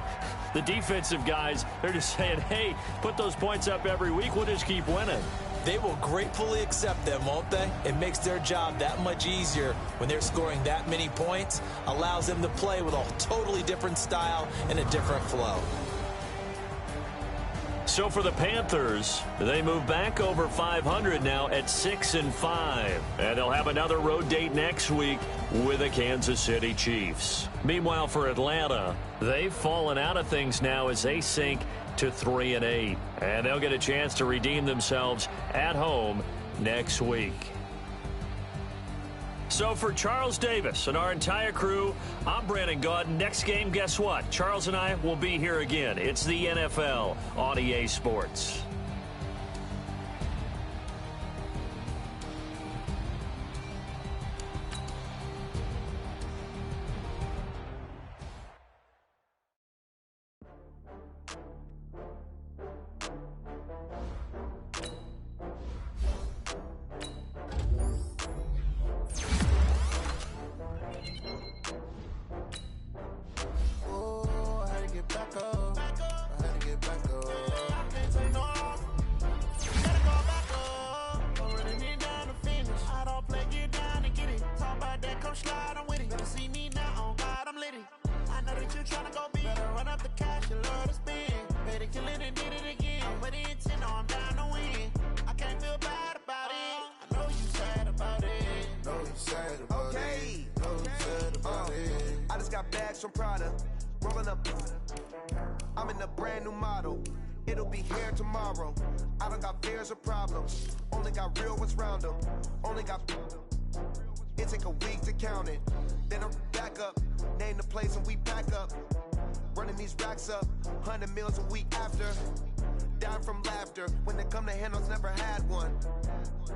the defensive guys, they're just saying, hey, put those points up every week. We'll just keep winning. They will gratefully accept them, won't they? It makes their job that much easier when they're scoring that many points. Allows them to play with a totally different style and a different flow. So for the Panthers, they move back over 500 now at 6-5. And they'll have another road date next week with the Kansas City Chiefs. Meanwhile, for Atlanta, they've fallen out of things now as they sink to 3-8. And they'll get a chance to redeem themselves at home next week. So for Charles Davis and our entire crew, I'm Brandon Gaudin. Next game, guess what? Charles and I will be here again. It's the NFL on EA Sports. Bags from Prada, rolling up. I'm in a brand new model. It'll be here tomorrow. I don't got fears or problems. Only got real ones round them. Only got. It take a week to count it. Then I'm back up. Name the place and we pack up. Running these racks up. 100 meals a week after. Down from laughter. When they come to handles, never had one.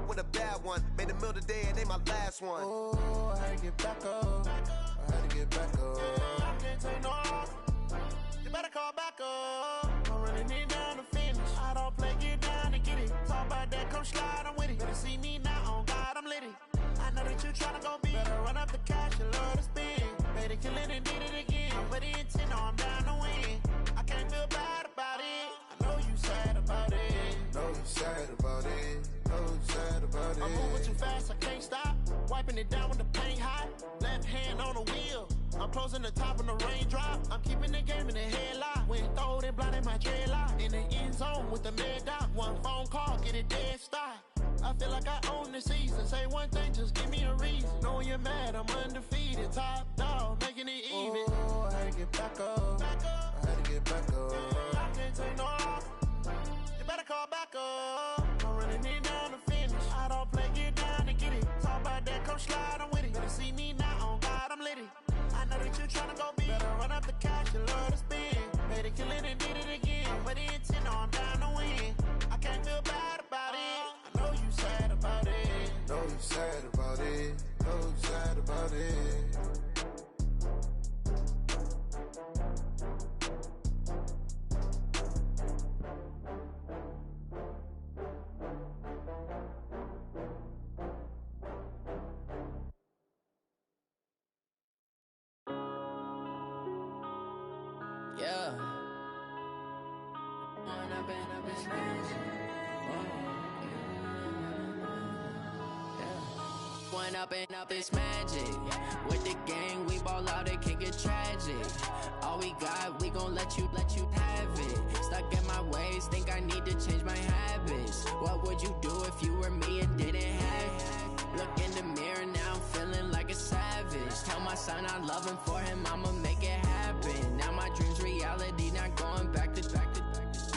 With a bad one. Made a meal today and they my last one. Oh, I had to get back up. I had to get back up. I can't take no off. You better call back up. I'm running it down to finish. I don't play, get down and get it. Talk about that, come slide, I'm with it. Better see me now, on God, I'm litty. I know that you tryna go big. Better run up the cash, you love to spin. Better kill it and did it again. But the intent, no, I'm down to win. I can't feel bad about it. I know you sad about it. Know you sad about it. Know you sad about it. I'm moving too fast, I can't stop. Wiping it down when the paint hot. Left hand on the wheel. I'm closing the top when the raindrop. I'm keeping the game in the headlock. When throw it blind in my dreadlock. In the end zone with the mad dot. One phone call, get it dead stop. I feel like I own the season. Say one thing, just give me a reason. Knowing you're mad, I'm undefeated. Top dog, making it even. Oh, I had to get back up. I had to get back up. I can't take no off. You better call back up. I'm running it down to finish. I don't play, get down and get it. Talk about that, come slide, I'm with it. Better see me now, on God, I'm litty. I know that you tryna go big. Better run up the cash, you love to spin. Better kill it and did it again. But the intent, no, I'm down to win. I can't feel bad about it. I know you sad about it. Know you sad about it. Know you sad about it. Yeah. One up and up is magic. With the gang, we ball out, it can get tragic. All we got, we gon' let you have it. Stuck in my ways, think I need to change my habits. What would you do if you were me and didn't have it? Look in the mirror, now I'm feeling like a savage. Tell my son I love him, for him I'ma make it happen. Now my dream's reality, not going back to.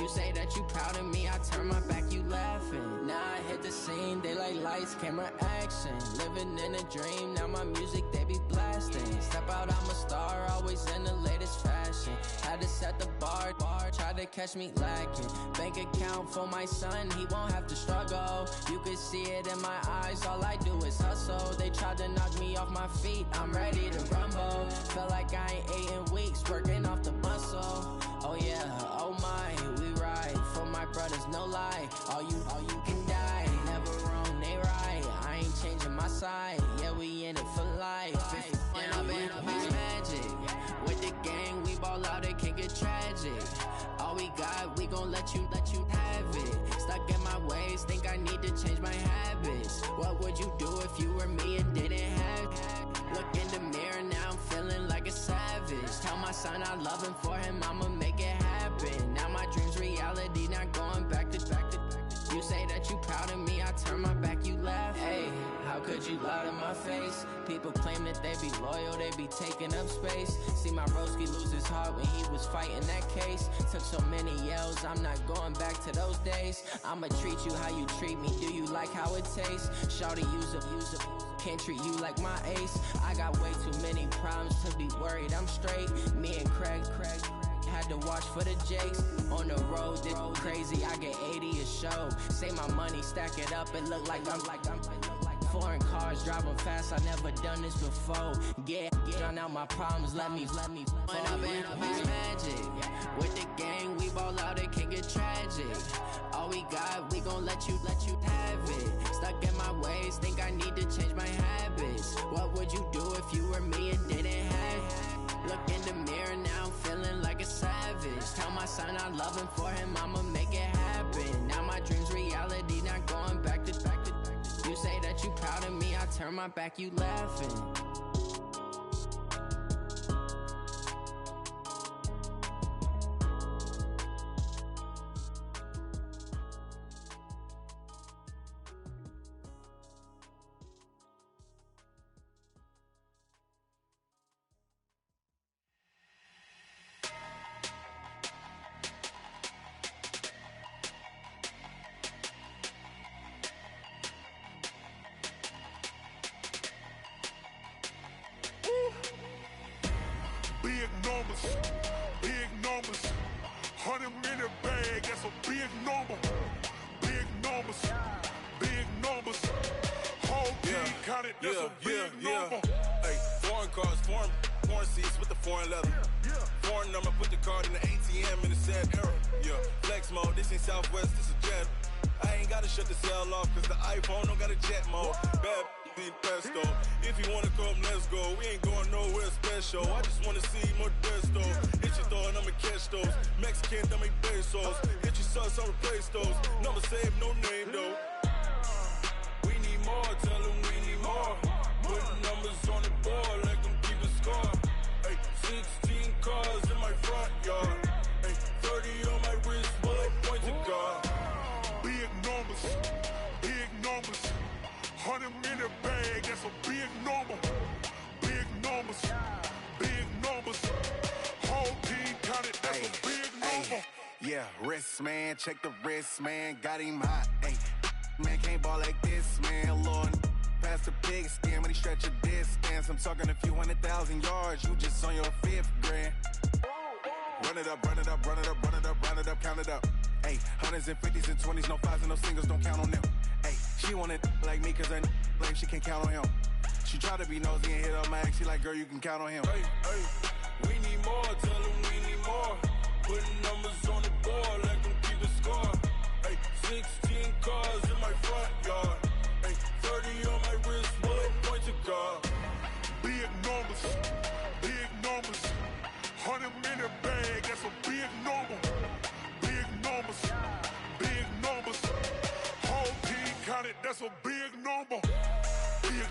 You say that you proud of me, I turn my back, you laughing. Now I hit the scene, they like lights, camera, action. Living in a dream, now my music, they be blasting. Step out, I'm a star, always in the latest fashion. Had to set the bar, try to catch me lacking. Bank account for my son, he won't have to struggle. You could see it in my eyes, all I do is hustle. They tried to knock me off my feet, I'm ready to rumble. Feel like I ain't ate in weeks, working off the muscle. Oh yeah, oh my, we ride for my brothers, no lie. All you can die, never wrong, they right. I ain't changing my side, yeah, we in it for life. tragic. All we got, we gon' let you have it. Stuck in my ways, think I need to change my habits. What would you do if you were me and didn't have it? Look in the mirror, now I'm feeling like a savage. Tell my son I love him, for him I'ma make it happen. Now my dream's reality, not going back to. You say that you proud of me, I turn my back, you laugh. Hey, how could you lie to my face? People claim that they be loyal, they be taking up space. See my broski lose his heart when he was fighting that case. Took so many yells, I'm not going back to those days. I'ma treat you how you treat me, do you like how it tastes? Shawty, use up, can't treat you like my ace. I got way too many problems to be worried, I'm straight. Me and Craig had to watch for the Jakes. On the road, this crazy, I get 80 a show. Say my money, stack it up, it look like I'm foreign cars, driving fast, I never done this before. Drown out my problems, let me When up in it's magic. With the gang, we ball out, it can get tragic. All we got, we gon' let you have it. Stuck in my ways, think I need to change my habits. What would you do if you were me and didn't have it? Look in the mirror, now I'm feeling like a savage. Tell my son I love him, for him I'ma make it happen. Now my dream's reality, not going back to. You say that you proud of me, I turn my back, you laughing. Big numbers, 100 minute bag, that's a big number. Big numbers, whole team counted, that's a big number. Hey, foreign cars, foreign seats with the foreign leather. Foreign number, put the card in the ATM in the sad era. Yeah, flex mode, this ain't Southwest, this a jet. I ain't gotta shut the cell off, cause the iPhone don't got a jet mode. Bad pesto. If you wanna come, let's go. We ain't going nowhere special. I just wanna see more desto. Hit your throw and I'ma catch those. Mexican, don't make pesos. Hit your sauce, I'll replace those. Number save, no name though. We need more, tell them we need more. Putting numbers on the board like I'm keeping score. Hey, 16 cars in my front yard. Hey, 30 on my wrist, while I point to God. Big numbers, 100 minute bag, that's a big number. Big numbers, whole team counted, that's a big number. Yeah, wrist man, check the wrist man, got him hot. Ay, man can't ball like this, man. Lord, past the big skin when he stretch a distance. I'm talking a few 100,000 yards, you just on your 5th grand. Run it up, count it up. Ay, hundreds and 50s and 20s, no 5s and no singles, don't count on them. Ay, she want it like me, cause her like she can't count on him. She try to be nosy and hit up my ex, she like, girl, you can count on him. Hey, we need more, tell them we need more. Putting numbers on the board like I'm keeping score. Hey, 16 cars in my front yard. Hey, 30 on my wrist, while I point to God. Big numbers, 100 minute bag, that's a big number. Big numbers, whole team counted, that's a big number. Big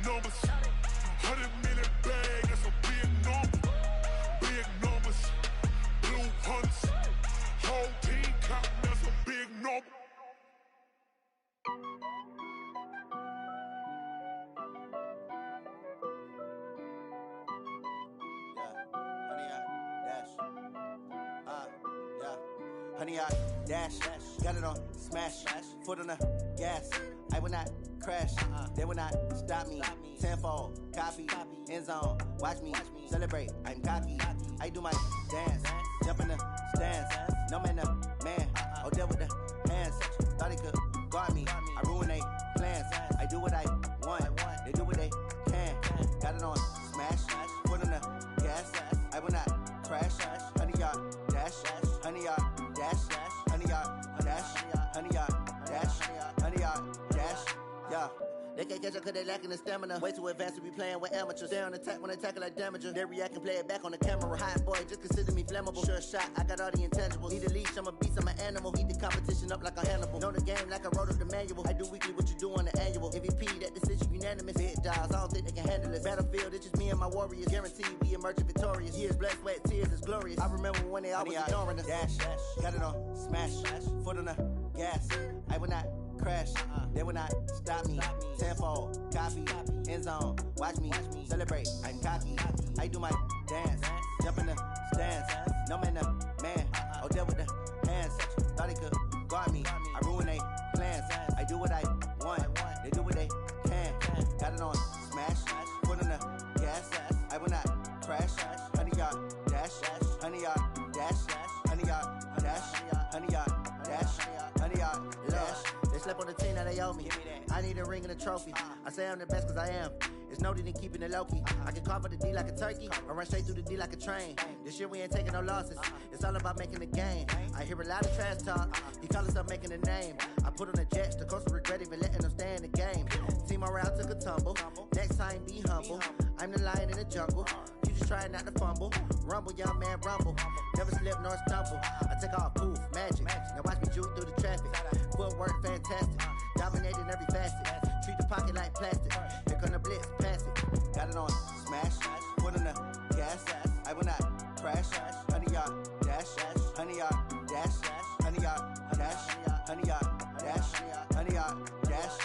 numbers, 100 minute bag, that's a big number. Big numbers, blue hunts, whole team counted, that's a big number. Honey, I dash, got it on smash, foot on the gas. I will not crash, they will not stop me. Tenfold, copy, end zone, watch me celebrate. I'm cocky, I do my dance, jump in the stands. No man, man, oh there with the hands. Thought he could guard me, I ruin they plans. I do what I want, they do what they can. Got it on smash, foot on the gas. I will not crash, honey, y'all dash, honey, y'all dash, honey, y'all dash, honey, y'all dash, honey, y'all dash. Yeah, they can't catch up cause they lacking the stamina. Way too advanced to be playing with amateurs. Stay on attack when they tackle like damager. They react and play it back on the camera. Hot boy, just consider me flammable. Sure shot, I got all the intangibles. Need a leash, I'm a beast, I'm an animal. Eat the competition up like a Hannibal. Know the game like I wrote up the manual. I do weekly what you do on the annual. MVP, that decision unanimous. Big dogs, I don't think they can handle it. Battlefield, it's just me and my warriors. Guaranteed we emerge victorious. Years, blood, sweat, tears, it's glorious. I remember when they always ignoring us. Dash, got it on, smash, foot on the gas. I will not crash, they will not stop me. Tenfold, copy, end zone, watch me celebrate. I'm cocky, I do my dance, jump in the stands. No man, man, oh there with the hands. Thought he could guard me, I ruin they plans. I do what I want, they do what they can. Got it on, smash, foot on the gas. I will not crash, 100 yard dash, 100 yard dash, 100 yard dash, 100 yard dash, 100 yard dash. They slept on the team that they owe me. I need a ring and a trophy. I say I'm the best cause I am. It's no need in keeping it low-key. I can carve up the D like a turkey or run straight through the D like a train. This year we ain't taking no losses. It's all about making the game. I hear a lot of trash talk. He call himself making a name. I put on the Jets. The coach will regret even letting them stay in the game. Team morale took a tumble. Next time be humble. I'm the lion in the jungle. You just try not to fumble. Rumble, young man, rumble. Never slip nor stumble. I take off, poof, magic. Now watch me juke through the traffic. Footwork fantastic. Dominating every facet. Treat the pocket like plastic. Here come the blitz, pass it. Got it on, smash. Put on the gas. I will not crash. 100 yard dash. 100 yard dash. 100 yard dash. 100 yard dash. 100 yard dash.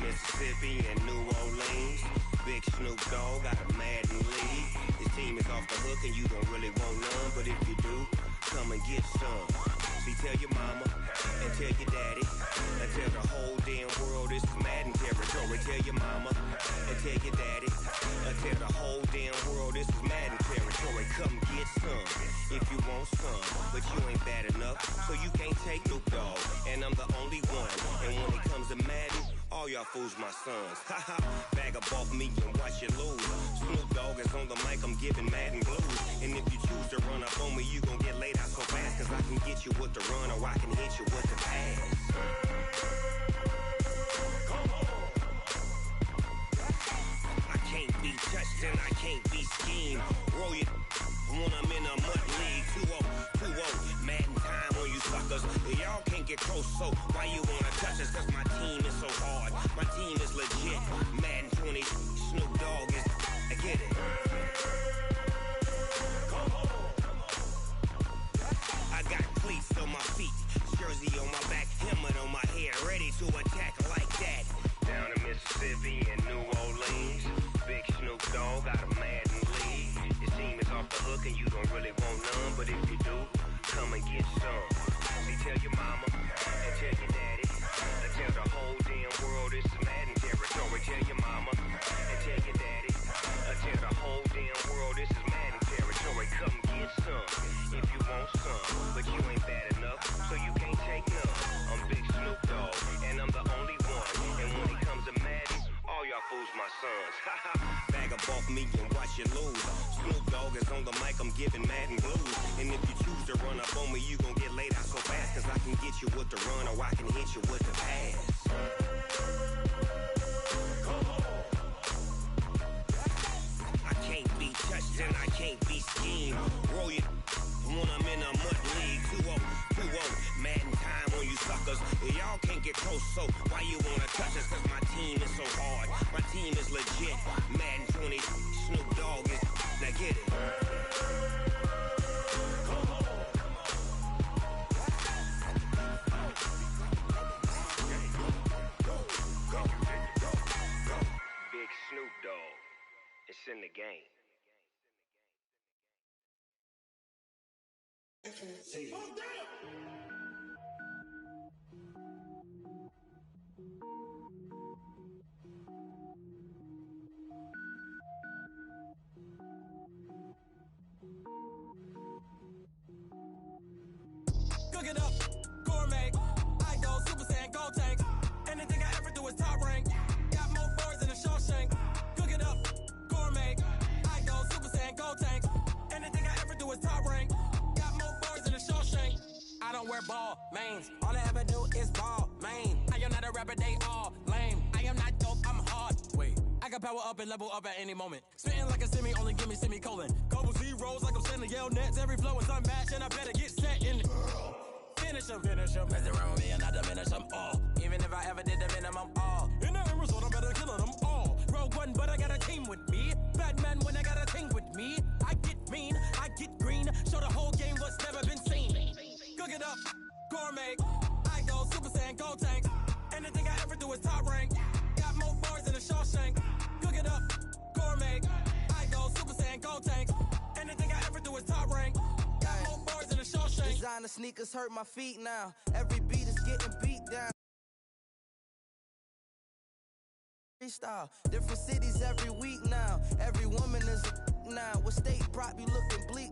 Mississippi and New Orleans. Big Snoop Dogg got a Madden league. His team is off the hook and you don't really want none, but if you do, come and get some. See, tell your mama and tell your daddy and tell the whole damn world this is Madden territory. Tell your mama and tell your daddy and tell the whole damn world this is Madden territory. Come get some if you want some, but you ain't bad enough, so you can't take Snoop Dogg, and I'm the only one. And when it comes to Madden, all y'all fools my sons. Haha, bag up off me and watch you lose. Snoop Dogg is on the mic, I'm giving Madden blues. And if you choose to run up on me, you gon' get laid out so fast, cause I can get you with the run or I can hit you with the pass. I can't be touched and I can't be schemed. Roll you when I'm in a mud league. 2-0, Madden time on you suckers. Y'all can't get close, so why you wanna touch us? Cause my team is so hard, my team is legit. Madden 20, Snoop Dogg is, I get it. I got cleats on my feet, jersey on my back, helmet on my head, ready to attack like that. Down in Mississippi and New Orleans, Big Snoop Dogg got a Madden league. His team is off the hook and you don't really want none, but if you do, come and get some. See, tell your mama and tell your daddy and tell the whole damn world this is Madden territory. Tell your mama and tell your daddy and tell the whole damn world this is Madden territory. Come get some if you want some, but you ain't bad enough, so you can't take none. I'm Big Snoop Dogg, and I'm the only one. And when it comes to Madden, all y'all fools my sons. Bag up off me and watch you lose. Snoop Dogg is on the mic, I'm giving Madden blues. And if you choose to run up on me, you gon' get laid out so fast, cause I can get you with the run or I can hit you with the pass. I can't be touched and I can't be schemed. Roll you when I'm in a mud league. 2-0, Madden time on you suckers. Y'all can't get close, so why you wanna touch us? Cause my team is so hard, my team is legit. Madden 20, Snoop Dogg is, now get it. Big Snoop Dogg, it's in the game. is top rank. Got more bars than a Shawshank. Cook it up, gourmet. I go Super Saiyan, gold tanks. Anything I ever do is top rank. Got more bars than a Shawshank. I don't wear ball mains. All I ever do is ball main. I am not a rapper, they all lame. I am not dope, I'm hard. Wait, I can power up and level up at any moment. Spitting like a semi, only give me semicolon. Couple zeros like I'm sending yell nets. Every flow is unmatched and I better get set in. Finish them. Mess around with me and I diminish them all. Even if I ever did the minimum all. In the end result, I better kill them all. Rogue One, but I got a team with me. Batman when I got a team with me. I get mean, I get green. Show the whole game what's never been seen. Cook it up, gourmet. I go Super Saiyan, gold tanks. Anything I ever do is top rank. Got more bars than a Shawshank. Cook it up, gourmet. I go Super Saiyan, gold tanks. Anything I ever do is top rank. Got more bars than a Shawshank. Designer sneakers hurt my feet now. Every beat is getting beat down. Freestyle, different cities every week now. Every woman is a now. What state prop you looking bleak?